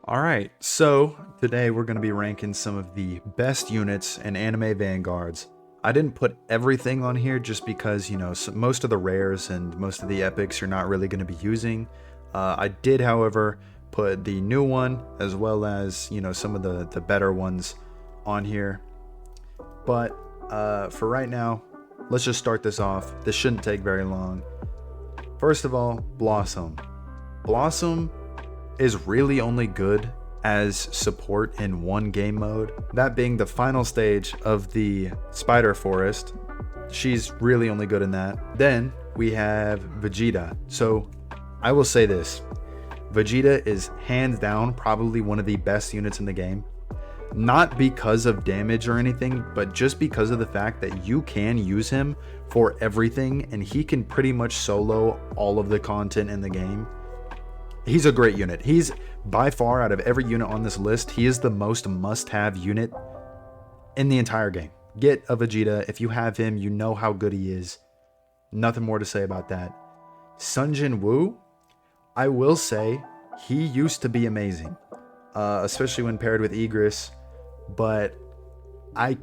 Alright, so today we're going to be ranking some of the best units in anime Vanguards. I didn't put everything on here just because, most of the rares and most of the epics you're not really going to be using. I did, however, put the new one as well as, some of the better ones on here. But for right now, let's just start this off. This shouldn't take very long. First of all, Blossom. Blossom is really only good as support in one game mode, that being the final stage of the Spider Forest. She's really only good in that. Then we have Vegeta. So I will say this, Vegeta is hands down probably one of the best units in the game. Not because of damage or anything, but just because of the fact that you can use him for everything and he can pretty much solo all of the content in the game. He's a great unit. He's by far, out of every unit on this list, he is the most must-have unit in the entire game. Get a Vegeta. If you have him, you know how good he is. Nothing more to say about that. Sun Jin Woo, I will say, he used to be amazing, especially when paired with Igris, but I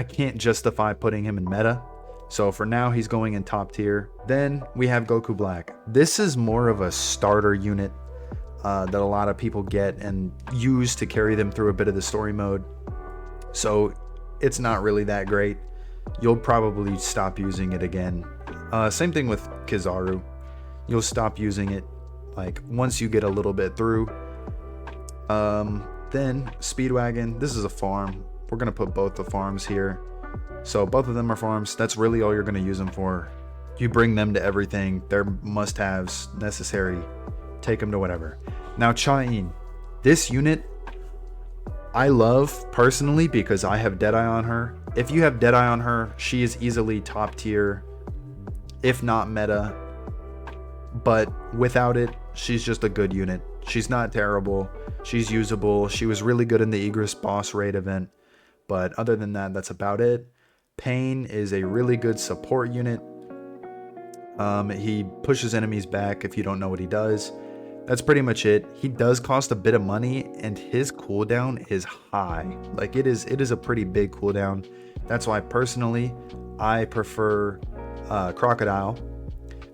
can't justify putting him in meta. So for now, he's going in top tier. Then we have Goku Black. This is more of a starter unit that a lot of people get and use to carry them through a bit of the story mode. So it's not really that great. You'll probably stop using it again. Same thing with Kizaru. You'll stop using it like once you get a little bit through. Then Speedwagon. This is a farm. We're going to put both the farms here. So both of them are farms. That's really all you're going to use them for. You bring them to everything. They're must-haves, necessary. Take them to whatever. Now Cha-In. This unit I love personally because I have Deadeye on her. If you have Deadeye on her, she is easily top tier, if not meta. But without it, she's just a good unit. She's not terrible. She's usable. She was really good in the Igris boss raid event. But other than that, that's about it. Pain is a really good support unit. He pushes enemies back if you don't know what he does. That's pretty much it. He does cost a bit of money and his cooldown is high. Like it is a pretty big cooldown. That's why personally I prefer Crocodile,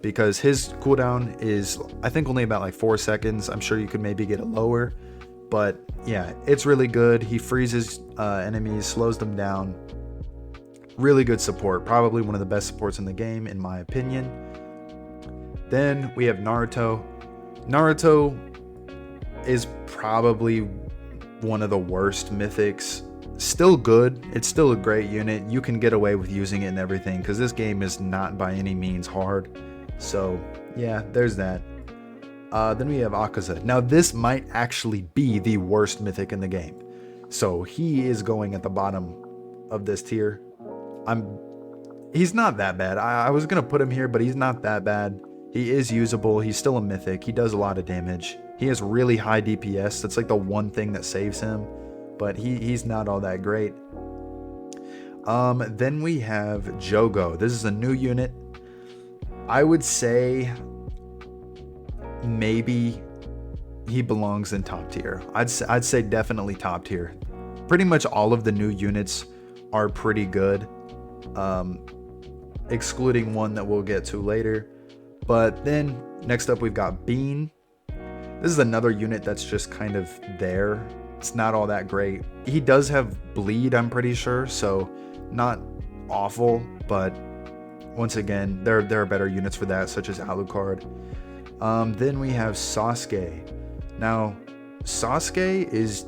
because his cooldown is I think only about like 4 seconds. I'm sure you could maybe get it lower, but yeah, it's really good. He freezes enemies, slows them down. Really good support. Probably one of the best supports in the game, in my opinion. Then we have Naruto. Naruto is probably one of the worst mythics. Still good. It's still a great unit. You can get away with using it and everything because this game is not by any means hard. So yeah, there's that. Then we have Akaza. Now this might actually be the worst mythic in the game. So he is going at the bottom of this tier. He's not that bad. I was going to put him here, but he's not that bad. He is usable. He's still a mythic. He does a lot of damage. He has really high DPS. That's like the one thing that saves him. But he's not all that great. Then we have Jogo. This is a new unit. I would say maybe he belongs in top tier. I'd say definitely top tier. Pretty much all of the new units are pretty good, excluding one that we'll get to later. But then next up we've got Bean. This is another unit that's just kind of there. It's not all that great. He does have bleed, I'm pretty sure, so not awful, but once again, there are better units for that, such as Alucard. Then we have Sasuke. Now, Sasuke is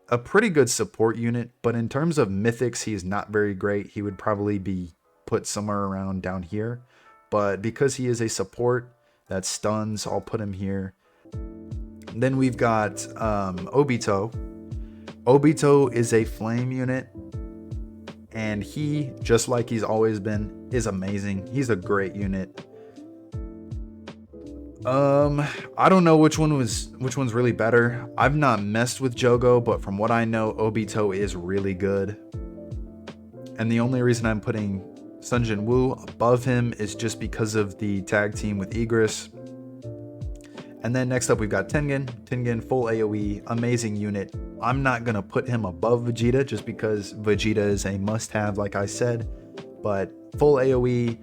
a pretty good support unit, but in terms of mythics, he is not very great. He would probably be put somewhere around down here. But because he is a support that stuns, I'll put him here. Then we've got Obito. Obito is a flame unit. And he, just like he's always been, is amazing. He's a great unit. I don't know which one's really better. I've not messed with Jogo, but from what I know, Obito is really good. And the only reason I'm putting Sun Jin Woo above him is just because of the tag team with Igris. And then next up, we've got Tengen. Tengen, full AoE, amazing unit. I'm not going to put him above Vegeta just because Vegeta is a must-have, like I said. But full AoE,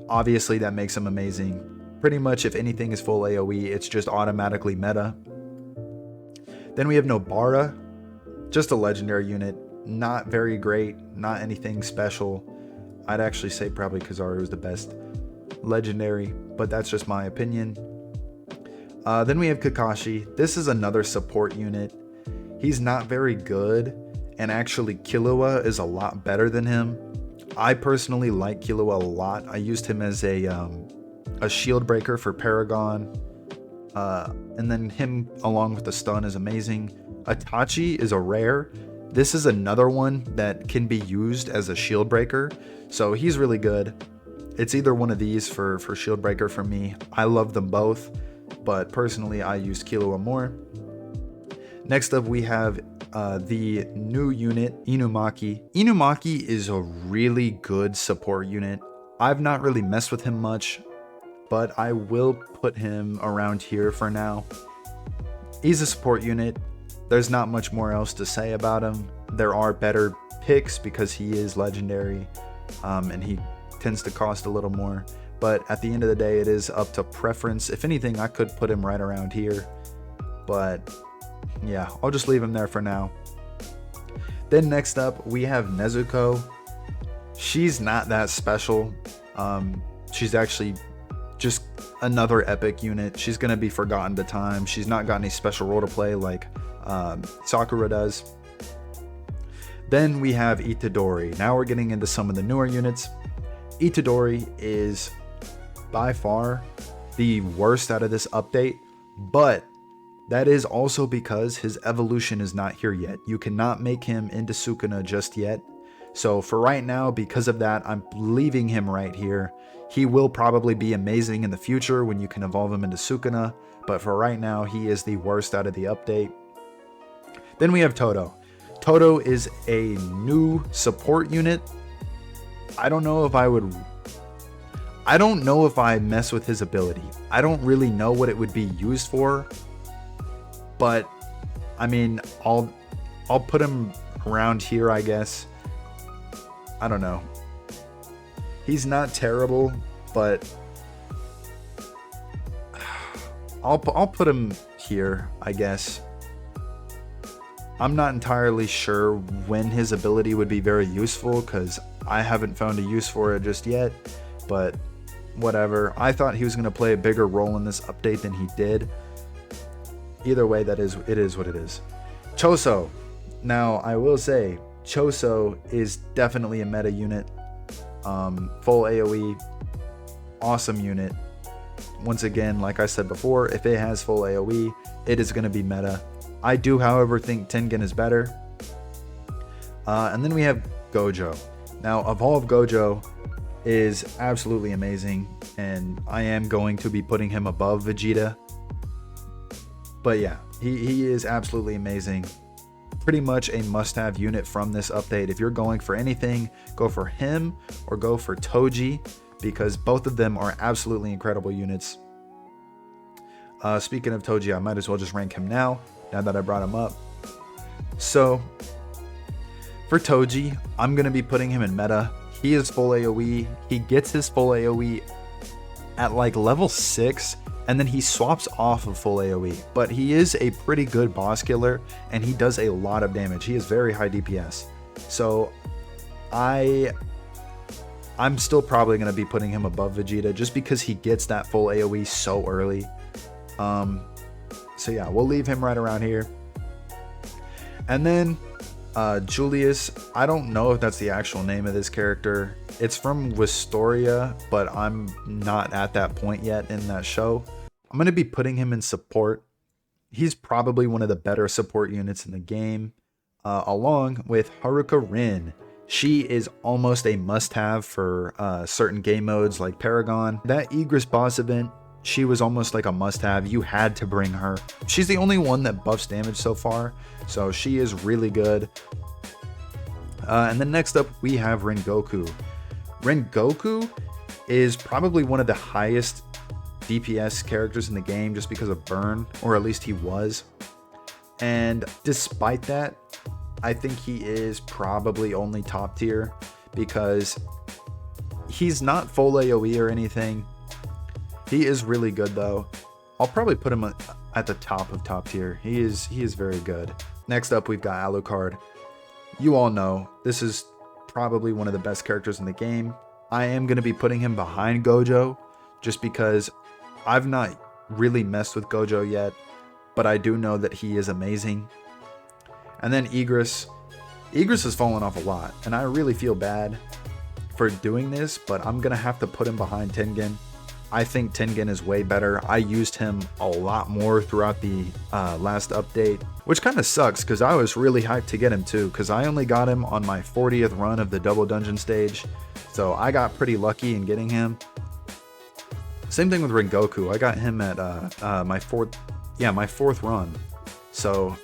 obviously that makes him amazing. Pretty much if anything is full AoE, it's just automatically meta. Then we have Nobara, just a legendary unit. Not very great, not anything special. I'd actually say probably Kizaru is the best legendary, but that's just my opinion. Then we have Kakashi. This is another support unit. He's not very good, and actually Killua is a lot better than him. I personally like Killua a lot. I used him as a shield breaker for Paragon, and then him along with the stun is amazing. Itachi is a rare. This is another one that can be used as a shield breaker, so he's really good. It's either one of these for shield breaker for me. I love them both, but personally I use Killua more. Next up we have the new unit, Inumaki. Inumaki is a really good support unit. I've not really messed with him much, but I will put him around here for now. He's a support unit. There's not much more else to say about him. There are better picks because he is legendary, and he tends to cost a little more. But at the end of the day, it is up to preference. If anything, I could put him right around here. But yeah, I'll just leave him there for now. Then next up, we have Nezuko. She's not that special. She's actually just another epic unit. She's going to be forgotten to time. She's not got any special role to play like Sakura does. Then we have Itadori. Now we're getting into some of the newer units. Itadori is by far the worst out of this update, but that is also because his evolution is not here yet. You cannot make him into Sukuna just yet. So for right now, because of that, I'm leaving him right here. He will probably be amazing in the future when you can evolve him into Sukuna, but for right now, he is the worst out of the update. Then we have Todo. Todo is a new support unit. I don't know if I mess with his ability. I don't really know what it would be used for, but I mean, I'll put him around here, I guess. I don't know. He's not terrible, but I'll put him here, I guess. I'm not entirely sure when his ability would be very useful because I haven't found a use for it just yet, but whatever. I thought he was going to play a bigger role in this update than he did. Either way, it is what it is. Choso. Now, I will say, Choso is definitely a meta unit. Full AoE, awesome unit. Once again, like I said before, if it has full AoE, it is going to be meta. I do, however, think Tengen is better. And then we have Gojo. Now, Evolve Gojo is absolutely amazing, and I am going to be putting him above Vegeta. But yeah, he is absolutely amazing. Pretty much a must-have unit from this update. If you're going for anything, go for him or go for Toji, because both of them are absolutely incredible units. Speaking of Toji, I might as well just rank him now that I brought him up. So for Toji, I'm going to be putting him in meta. He is full AoE. He gets his full AoE at like level 6, and then he swaps off of full AoE. But he is a pretty good boss killer, and he does a lot of damage. He is very high DPS. So I'm still probably going to be putting him above Vegeta just because he gets that full AoE so early. So yeah, we'll leave him right around here. And then Julius, I don't know if that's the actual name of this character. It's from Wistoria, but I'm not at that point yet in that show. I'm going to be putting him in support. He's probably one of the better support units in the game, along with Haruka Rin. She is almost a must-have for certain game modes like Paragon. That Egress boss event, she was almost like a must-have. You had to bring her. She's the only one that buffs damage so far, so she is really good. And then next up, we have Rengoku. Rengoku is probably one of the highest DPS characters in the game just because of burn, or at least he was. And despite that, I think he is probably only top tier because he's not full AoE or anything. He is really good though. I'll probably put him at the top of top tier. He is very good. Next up, we've got Alucard. You all know this is probably one of the best characters in the game. I am going to be putting him behind Gojo just because I've not really messed with Gojo yet, but I do know that he is amazing. And then Igris. Igris has fallen off a lot, and I really feel bad for doing this, but I'm going to have to put him behind Tengen. I think Tengen is way better. I used him a lot more throughout the last update, which kind of sucks because I was really hyped to get him too, because I only got him on my 40th run of the double dungeon stage, so I got pretty lucky in getting him. Same thing with Rengoku. I got him at my fourth run, so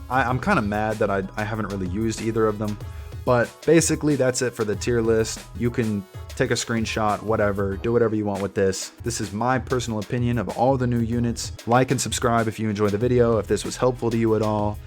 I'm kind of mad that I haven't really used either of them. But basically that's it for the tier list. You can take a screenshot, whatever, do whatever you want with this. This is my personal opinion of all the new units. Like and subscribe if you enjoyed the video, if this was helpful to you at all.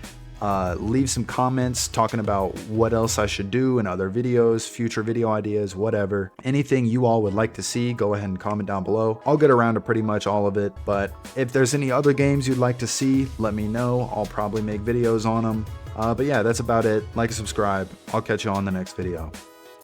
Leave some comments talking about what else I should do in other videos, future video ideas, whatever. Anything you all would like to see, go ahead and comment down below. I'll get around to pretty much all of it, but if there's any other games you'd like to see, let me know. I'll probably make videos on them. But yeah, that's about it. Like and subscribe. I'll catch you on the next video.